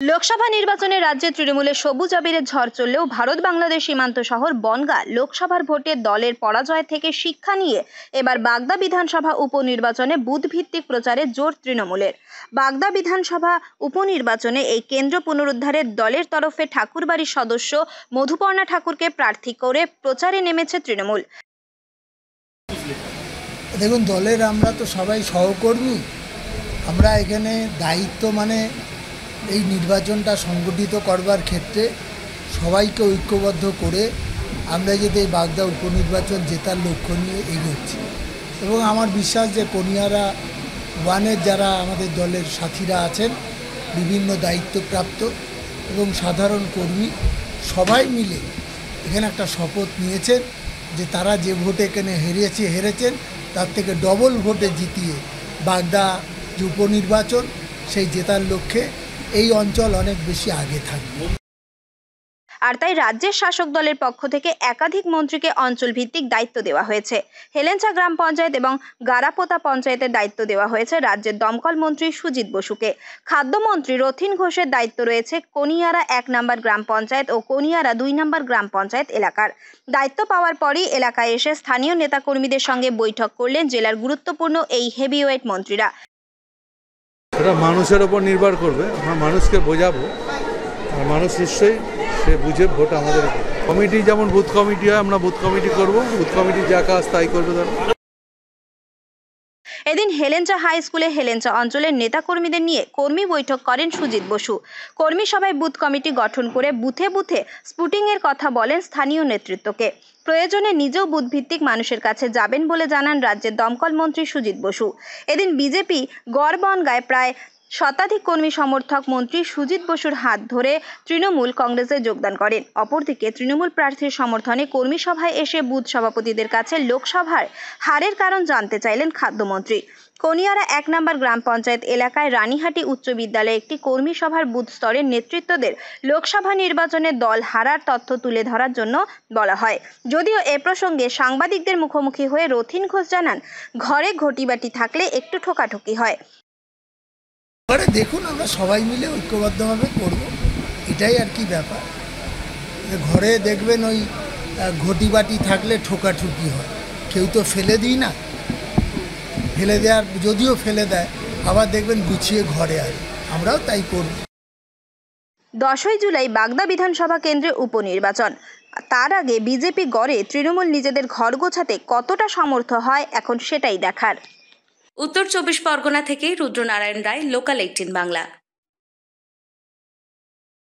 লোকসভা নির্বাচনে রাজ্যে তৃণমূলের সবুজ আবিরের ঝড় চললেও ভারত বাংলাদেশ সীমান্ত শহর বনগাঁ লোকসভার ভোটে দলের পরাজয় থেকে শিক্ষা নিয়ে এবার বাগদা বিধানসভা উপনির্বাচনে বুথ ভিত্তিক প্রচারে জোর তৃণমূলের। বাগদা বিধানসভা উপনির্বাচনে এই কেন্দ্র পুনরুদ্ধারের দলের তরফে ঠাকুরবাড়ির সদস্য মধুপর্ণা ঠাকুরকে প্রার্থী করে প্রচারে নেমেছে তৃণমূল। দেখুন, দলের আমরা তো সবাই সহকর্মী। আমরা এখানে দায়িত্ব এই নির্বাচনটা সংগঠিত করবার ক্ষেত্রে সবাইকে ঐক্যবদ্ধ করে আমরা যাতে এই বাগদা উপনির্বাচন জেতার লক্ষ্য নিয়ে এগোচ্ছি। এবং আমার বিশ্বাস যে কনিয়ারা ওয়ানের যারা আমাদের দলের সাথীরা আছেন, বিভিন্ন দায়িত্বপ্রাপ্ত এবং সাধারণ কর্মী সবাই মিলে এখানে একটা শপথ নিয়েছেন যে তারা যে ভোটে এখানে হেরেছেন তার থেকে ডবল ভোটে জিতিয়ে বাগদা যে উপনির্বাচন সেই জেতার লক্ষ্যে এই অঞ্চল অনেক বেশি আগে থাকবে। আর তাই রাজ্যের শাসক দলের পক্ষ থেকে একাধিক মন্ত্রীকে অঞ্চল ভিত্তিক দায়িত্ব দেওয়া হয়েছে। হেলেঞ্চা গ্রাম পঞ্চায়েত এবং গারাপোতা পঞ্চায়েতের দায়িত্ব দেওয়া হয়েছে রাজ্যের দমকল মন্ত্রী সুজিত বসুকে। খাদ্যমন্ত্রী রথিন ঘোষের দায়িত্ব রয়েছে কনিয়ারা 1 নম্বর গ্রাম পঞ্চায়েত ও কনিয়ারা 2 নম্বর গ্রাম পঞ্চায়েত এলাকার। দায়িত্ব পাওয়ার পরই এলাকায় এসে স্থানীয় নেতাকর্মীদের সঙ্গে বৈঠক করলেন জেলার গুরুত্বপূর্ণ এই হেভিওয়েট মন্ত্রীরা। সেটা মানুষের ওপর নির্ভর করবে, আমরা মানুষকে বোঝাবো আর মানুষ নিশ্চয়ই সে বুঝে ভোট আমাদের কমিটি, যেমন বুথ কমিটি হয় আমরা বুথ কমিটি করব, বুথ কমিটি যা কাজ তাই করবে তারা। এদিন হেলেঞ্চা হাই স্কুলে হেলেঞ্চা অঞ্চলের নেতাকর্মীদের নিয়ে কর্মী বৈঠক করেন সুজিত বসু। কর্মী সভায় বুথ কমিটি গঠন করে বুথে বুথে স্পুটিং এর কথা বলেন স্থানীয় নেতৃত্বকে। প্রয়োজনে নিজেও বুথ ভিত্তিক মানুষের কাছে যাবেন বলে জানান রাজ্যের দমকল মন্ত্রী সুজিত বসু। এদিন বিজেপি গড় বনগাঁয় প্রায় শতাধিক কর্মী সমর্থক মন্ত্রী সুজিত বসুর হাত ধরে তৃণমূল কংগ্রেসে যোগদান করেন। অপরদিকে তৃণমূল প্রার্থীর সমর্থনে কর্মী সভায় এসে বুথ সভাপতিদের কাছে লোকসভার হারের কারণ জানতে চাইলেন খাদ্যমন্ত্রী। কনিয়ারা 1 নম্বর গ্রাম পঞ্চায়েত এলাকায় রানীহাটি উচ্চ বিদ্যালয়ে একটি কর্মী সভার বুথ স্তরের নেতৃত্বদের লোকসভা নির্বাচনে দল হারার তথ্য তুলে ধরার জন্য বলা হয়। যদিও এ প্রসঙ্গে সাংবাদিকদের মুখোমুখি হয়ে রথিন ঘোষ জানান, ঘরে ঘটিবাটি থাকলে একটু ঠোকাঠুকি হয়। দেখুন, আমরা সবাই মিলে ঐক্যবদ্ধভাবে করব, এটাই আর কি ব্যাপার। ঘরে দেখবেন ওই ঘটিবাটি থাকলে ঠোকাঠুকি হয়, কেউ তো ফেলে দিই না। ফেলে দেওয়ার, যদিও ফেলে দেয় আবার দেখবেন গুছিয়ে ঘরে আসে, আমরাও তাই করব। 10ই জুলাই বাগদা বিধানসভা কেন্দ্রে উপনির্বাচন। তার আগে বিজেপি গড়ে তৃণমূল নিজেদের ঘর গোছাতে কতটা সমর্থ হয় এখন সেটাই দেখার। উত্তর 24 পরগনা থেকে রুদ্রনারায়ণ রায়, লোকাল 18 বাংলা।